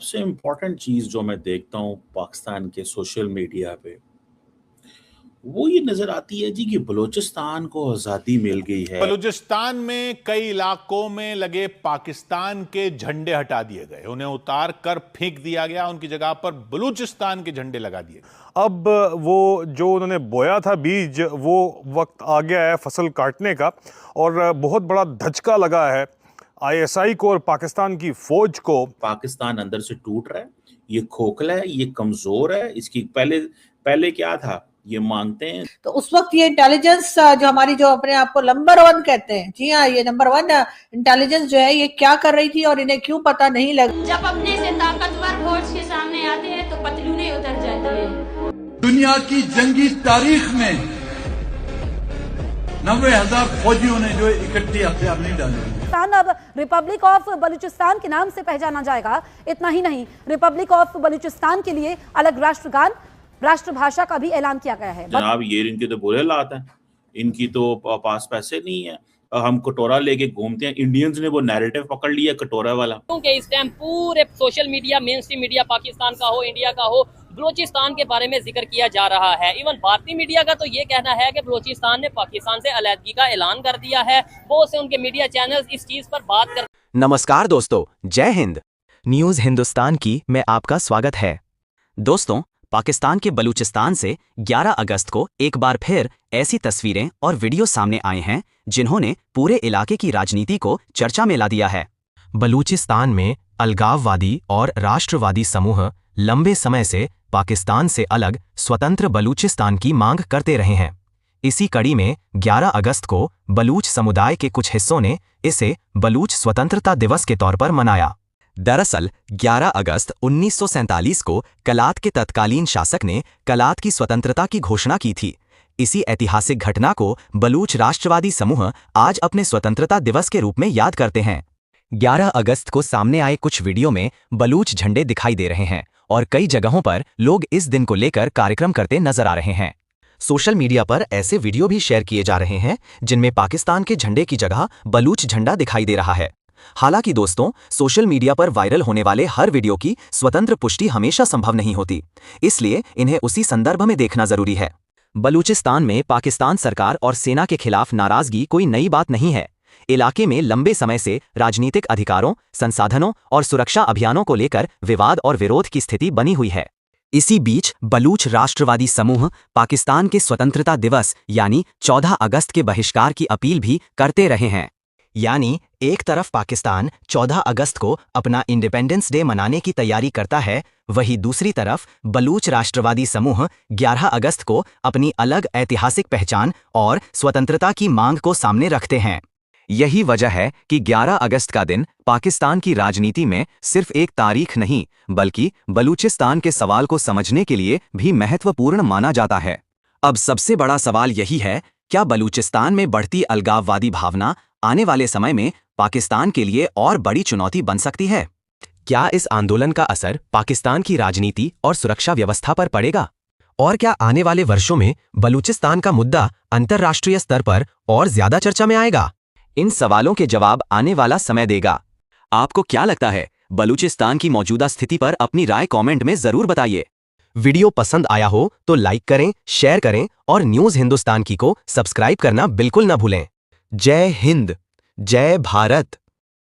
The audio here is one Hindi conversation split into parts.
सबसे इम्पोर्टेंट चीज़ जो मैं देखता हूँ पाकिस्तान के सोशल मीडिया पे, वो ये नज़र आती है जी कि बलूचिस्तान को आज़ादी मिल गई है। बलूचिस्तान में कई इलाकों में लगे पाकिस्तान के झंडे हटा दिए गए, उन्हें उतार कर फेंक दिया गया, उनकी जगह पर बलूचिस्तान के झंडे लगा दिए गए। अब वो जो उन्होंने बोया था बीज, वो वक्त आ गया है फसल काटने का और बहुत बड़ा धचका लगा है आईएसआई को और पाकिस्तान की फौज को। पाकिस्तान अंदर से टूट रहा है, ये खोखला है, ये कमज़ोर है। इसकी पहले क्या था, ये मांगते हैं। तो उस वक्त ये इंटेलिजेंस जो हमारी, जो अपने आप को नंबर 1 कहते हैं, जी हाँ, ये नंबर 1 इंटेलिजेंस जो है, ये क्या कर रही थी और इन्हें क्यों पता नहीं लगा। जब अपने से ताकतवर फोर्स के सामने आते हैं तो पतलूने उतर जाती है। दुनिया की जंगी तारीख में 90,000 फौजियों ने जो इकट्ठी हथियार नहीं डाले। अब रिपब्लिक ऑफ बलूचिस्तान के नाम से पहचाना जाएगा। इतना ही नहीं, रिपब्लिक ऑफ बलूचिस्तान के लिए अलग राष्ट्रगान, राष्ट्रभाषा का भी ऐलान किया गया है। जनाब, ये इनके तो बुरे हालात हैं, इनकी तो पास पैसे नहीं है। हम कटोरा लेके घूमते हैं, इंडियंस ने वो नैरेटिव पकड़ लिया कटोरा वाला। क्योंकि इस टाइम पूरे social media, main stream media, Pakistan का हो, इंडिया का हो, बलूचिस्तान के बारे में जिक्र किया जा रहा है। इवन भारतीय मीडिया का तो ये कहना है कि बलूचिस्तान ने पाकिस्तान से अलहदगी का ऐलान कर दिया है। बहुत से उनके मीडिया चैनल्स इस चीज पर बात कर। नमस्कार दोस्तों, जय हिंद। न्यूज़ हिंदुस्तान की में आपका स्वागत है। दोस्तों, पाकिस्तान के बलूचिस्तान से 11 अगस्त को एक बार फिर ऐसी तस्वीरें और वीडियो सामने आए हैं जिन्होंने पूरे इलाके की राजनीति को चर्चा में ला दिया है। बलूचिस्तान में अलगाववादी और राष्ट्रवादी समूह लंबे समय से पाकिस्तान से अलग स्वतंत्र बलूचिस्तान की मांग करते रहे हैं। इसी कड़ी में 11 अगस्त को बलूच समुदाय के कुछ हिस्सों ने इसे बलूच स्वतंत्रता दिवस के तौर पर मनाया। दरअसल 11 अगस्त 1947 को कलात के तत्कालीन शासक ने कलात की स्वतंत्रता की घोषणा की थी। इसी ऐतिहासिक घटना को बलूच राष्ट्रवादी समूह आज अपने स्वतंत्रता दिवस के रूप में याद करते हैं। 11 अगस्त को सामने आए कुछ वीडियो में बलूच झंडे दिखाई दे रहे हैं और कई जगहों पर लोग इस दिन को लेकर कार्यक्रम करते नजर आ रहे हैं। सोशल मीडिया पर ऐसे वीडियो भी शेयर किए जा रहे हैं जिनमें पाकिस्तान के झंडे की जगह बलूच झंडा दिखाई दे रहा है। हालांकि दोस्तों, सोशल मीडिया पर वायरल होने वाले हर वीडियो की स्वतंत्र पुष्टि हमेशा संभव नहीं होती, इसलिए इन्हें उसी संदर्भ में देखना जरूरी है। बलूचिस्तान में पाकिस्तान सरकार और सेना के खिलाफ नाराजगी कोई नई बात नहीं है। इलाके में लंबे समय से राजनीतिक अधिकारों, संसाधनों और सुरक्षा अभियानों को लेकर विवाद और विरोध की स्थिति बनी हुई है। इसी बीच बलूच राष्ट्रवादी समूह पाकिस्तान के स्वतंत्रता दिवस यानी 14 अगस्त के बहिष्कार की अपील भी करते रहे हैं। यानी एक तरफ पाकिस्तान 14 अगस्त को अपना इंडिपेंडेंस डे मनाने की तैयारी करता है, वहीं दूसरी तरफ बलूच राष्ट्रवादी समूह 11 अगस्त को अपनी अलग ऐतिहासिक पहचान और स्वतंत्रता की मांग को सामने रखते हैं। यही वजह है कि 11 अगस्त का दिन पाकिस्तान की राजनीति में सिर्फ एक तारीख नहीं, बल्कि बलूचिस्तान के सवाल को समझने के लिए भी महत्वपूर्ण माना जाता है। अब सबसे बड़ा सवाल यही है, क्या बलूचिस्तान में बढ़ती अलगाववादी भावना आने वाले समय में पाकिस्तान के लिए और बड़ी चुनौती बन सकती है? क्या इस आंदोलन का असर पाकिस्तान की राजनीति और सुरक्षा व्यवस्था पर पड़ेगा? और क्या आने वाले वर्षों में बलूचिस्तान का मुद्दा अंतर्राष्ट्रीय स्तर पर और ज्यादा चर्चा में आएगा? इन सवालों के जवाब आने वाला समय देगा। आपको क्या लगता है? बलूचिस्तान की मौजूदा स्थिति पर अपनी राय कमेंट में जरूर बताइए। वीडियो पसंद आया हो तो लाइक करें, शेयर करें और न्यूज़ हिंदुस्तान की को सब्सक्राइब करना बिल्कुल न भूलें। जय हिंद, जय भारत।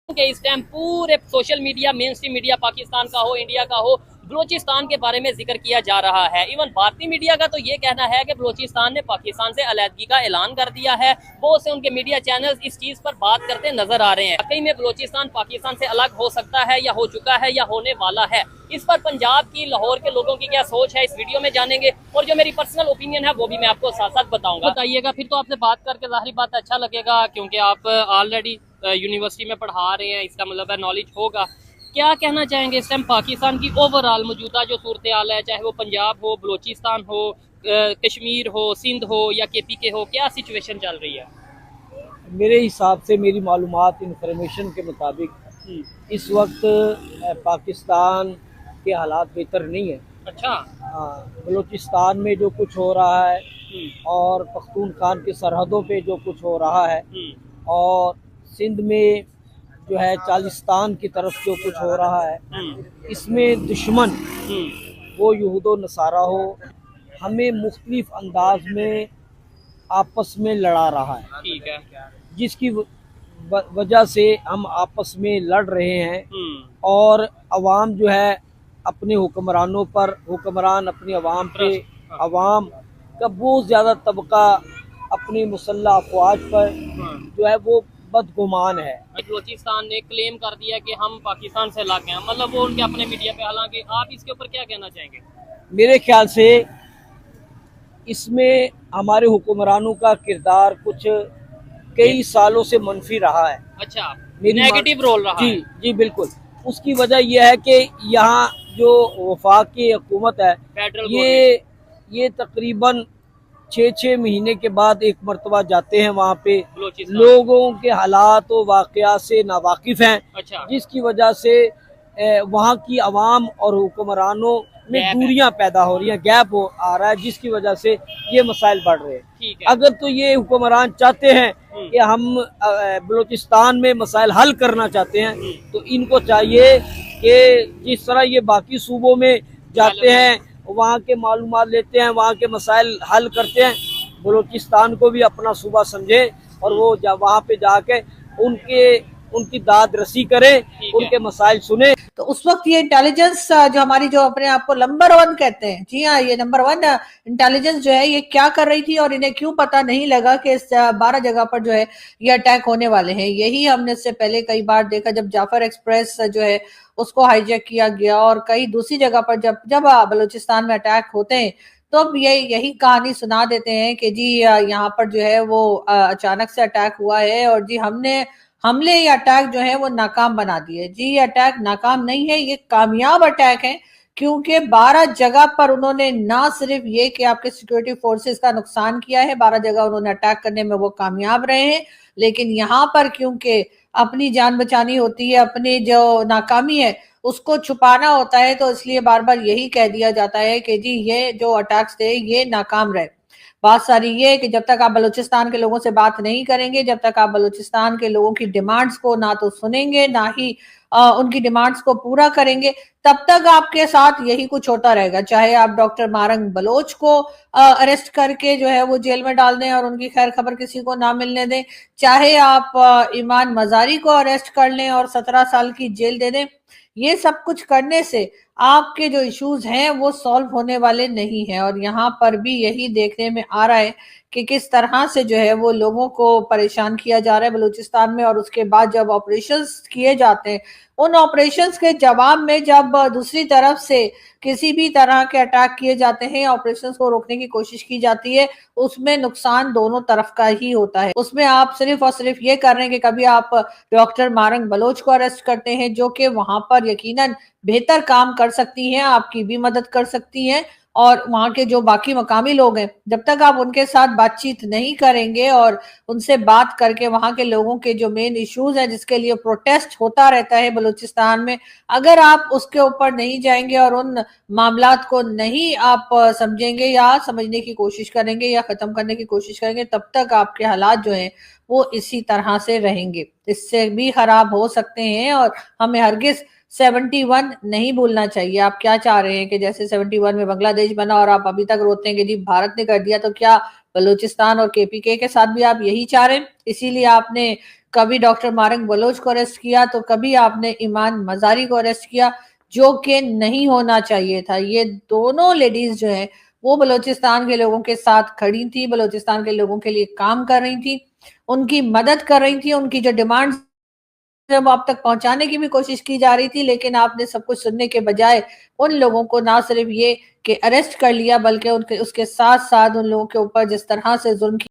इस टाइम पूरे social media, main stream media, Pakistan का हो, इंडिया का हो, बलूचिस्तान के बारे में जिक्र किया जा रहा है। इवन भारतीय मीडिया का तो ये कहना है कि बलूचिस्तान ने पाकिस्तान से अलहदगी का ऐलान कर दिया है। बहुत से उनके मीडिया चैनल्स इस चीज पर बात करते नजर आ रहे हैं। वाकई में बलूचिस्तान पाकिस्तान से अलग हो सकता है, या हो चुका है, या होने वाला है? इस पर पंजाब की, लाहौर के लोगों की क्या सोच है, इस वीडियो में जानेंगे। और जो मेरी पर्सनल ओपिनियन है वो भी मैं आपको साथ साथ बताऊंगा। बताइएगा, फिर तो आपसे बात करके जाहिर बात अच्छा लगेगा, क्योंकि आप ऑलरेडी यूनिवर्सिटी में पढ़ा रहे हैं, इसका मतलब है नॉलेज होगा। क्या कहना चाहेंगे इस टाइम पाकिस्तान की ओवरऑल मौजूदा जो सूरत हाल है, चाहे वो पंजाब हो, बलूचिस्तान हो, कश्मीर हो, सिंध हो या केपी के हो, क्या सिचुएशन चल रही है? मेरे हिसाब से, मेरी मालूमात इंफॉर्मेशन के मुताबिक इस वक्त पाकिस्तान के हालात बेहतर नहीं है। अच्छा। हाँ, बलूचिस्तान में जो कुछ हो रहा है और पख्तूनख्वा की सरहदों पे जो कुछ हो रहा है और सिंध में जो है चालिस्तान की तरफ जो कुछ हो रहा है, इसमें दुश्मन वो यहूदो नसारा हो हमें मुख्तलिफ अंदाज में आपस में लड़ा रहा है, ठीक है, जिसकी वजह से हम आपस में लड़ रहे हैं और अवाम जो है अपने हुक्मरानों पर, हुक्मरान अपनी अवाम पे, अवाम का बहुत ज़्यादा तबका अपनी मुसल्लह अफवाज पर जो है वो बदगुमान है। बलूचिस्तान ने क्लेम कर दिया कि हम पाकिस्तान से लाके हैं, मतलब वो उनके अपने मीडिया पे, हालांकि आप इसके ऊपर क्या कहना चाहेंगे? मेरे ख्याल से इसमें हमारे हुक्मरानों का किरदार कुछ कई सालों से मनफी रहा है। अच्छा, नेगेटिव रोल रहा जी, है। जी बिल्कुल। उसकी वजह यह है कि यहाँ जो वफाक की हुकूमत है, ये तकरीबन 6-6 महीने के बाद एक मरतबा जाते हैं वहाँ पे, लोगों के हालात और वाक़यात से नावाकिफ हैं। अच्छा। जिसकी वजह से वहाँ की आवाम और हुक्मरानों में दूरियां पैदा हो रही हैं, गैप आ रहा है, जिसकी वजह से ये मसाइल बढ़ रहे हैं। अगर तो ये हुक्मरान चाहते हैं कि हम बलूचिस्तान में मसाइल हल करना चाहते हैं, तो इनको चाहिए कि जिस तरह ये बाकी सूबों में जाते हैं, वहाँ के मालूमात लेते हैं, वहाँ के मसाइल हल करते हैं, बलूचिस्तान को भी अपना सूबा समझें और वो वहाँ पे जाके उनकी दाद रसी करें, उनके मसाइल सुने। तो उस वक्त ये इंटेलिजेंस जो हमारी जो अपने आप को नंबर 1 कहते हैं, जी हाँ, ये नंबर 1 इंटेलिजेंस जो है ये क्या कर रही थी और इन्हें क्यों पता नहीं लगा कि इस 12 जगह पर जो है ये अटैक होने वाले हैं। यही हमने इससे पहले कई बार देखा, जब जाफर एक्सप्रेस जो है उसको हाईजैक किया गया और कई दूसरी जगह पर जब बलूचिस्तान में अटैक होते हैं तो अब यही कहानी सुना देते हैं कि जी यहाँ पर जो है वो अचानक से अटैक हुआ है और जी हमले या अटैक जो है वो नाकाम बना दिए। जी ये अटैक नाकाम नहीं है, ये कामयाब अटैक है, क्योंकि 12 जगह पर उन्होंने ना सिर्फ ये कि आपके सिक्योरिटी फोर्सेस का नुकसान किया है, 12 जगह उन्होंने अटैक करने में वो कामयाब रहे हैं, लेकिन यहाँ पर क्योंकि अपनी जान बचानी होती है, अपनी जो नाकामी है उसको छुपाना होता है, तो इसलिए बार बार यही कह दिया जाता है कि जी ये जो अटैक्स थे ये नाकाम रहे। बात सारी ये है कि जब तक आप बलूचिस्तान के लोगों से बात नहीं करेंगे, जब तक आप बलूचिस्तान के लोगों की डिमांड्स को ना तो सुनेंगे ना ही उनकी डिमांड्स को पूरा करेंगे, तब तक आपके साथ यही कुछ होता रहेगा। चाहे आप डॉक्टर मारंग बलोच को अरेस्ट करके जो है वो जेल में डाल दें और उनकी खैर खबर किसी को ना मिलने दें, चाहे आप ईमान मजारी को अरेस्ट कर लें और 17 साल की जेल दे दें, ये सब कुछ करने से आपके जो इश्यूज हैं वो सॉल्व होने वाले नहीं हैं। और यहाँ पर भी यही देखने में आ रहा है कि किस तरह से जो है वो लोगों को परेशान किया जा रहा है बलूचिस्तान में। और उसके बाद जब ऑपरेशंस किए जाते हैं, उन ऑपरेशंस के जवाब में जब दूसरी तरफ से किसी भी तरह के अटैक किए जाते हैं, ऑपरेशंस को रोकने की कोशिश की जाती है, उसमें नुकसान दोनों तरफ का ही होता है। उसमें आप सिर्फ और सिर्फ ये कर रहे हैं कि कभी आप डॉक्टर मारंग बलोच को अरेस्ट करते हैं जो कि वहां पर यकीनन बेहतर काम कर सकती हैं, आपकी भी मदद कर सकती हैं, और वहां के जो बाकी मकामी लोग हैं, जब तक आप उनके साथ बातचीत नहीं करेंगे और उनसे बात करके वहां के लोगों के जो मेन इश्यूज हैं जिसके लिए प्रोटेस्ट होता रहता है बलूचिस्तान में, अगर आप उसके ऊपर नहीं जाएंगे और उन मामलात को नहीं आप समझेंगे या समझने की कोशिश करेंगे या खत्म करने की कोशिश करेंगे, तब तक आपके हालात जो हैं वो इसी तरह से रहेंगे, इससे भी खराब हो सकते हैं। और हमें हरगिज 71 नहीं भूलना चाहिए। आप क्या चाह रहे हैं कि जैसे 71 में बांग्लादेश बना और आप अभी तक रोते हैं कि जी भारत ने कर दिया, तो क्या बलूचिस्तान और केपीके के साथ भी आप यही चाह रहे हैं? इसीलिए आपने कभी डॉक्टर मारंग बलोच को अरेस्ट किया तो कभी आपने ईमान मजारी को अरेस्ट किया, जो कि नहीं होना चाहिए था। ये दोनों लेडीज जो है वो बलूचिस्तान के लोगों के साथ खड़ी थी, बलूचिस्तान के लोगों के लिए काम कर रही थी, उनकी मदद कर रही थी, उनकी जो डिमांड जब आप तक पहुंचाने की भी कोशिश की जा रही थी, लेकिन आपने सब कुछ सुनने के बजाय उन लोगों को ना सिर्फ ये कि अरेस्ट कर लिया, बल्कि उसके साथ साथ उन लोगों के ऊपर जिस तरह से जुल्म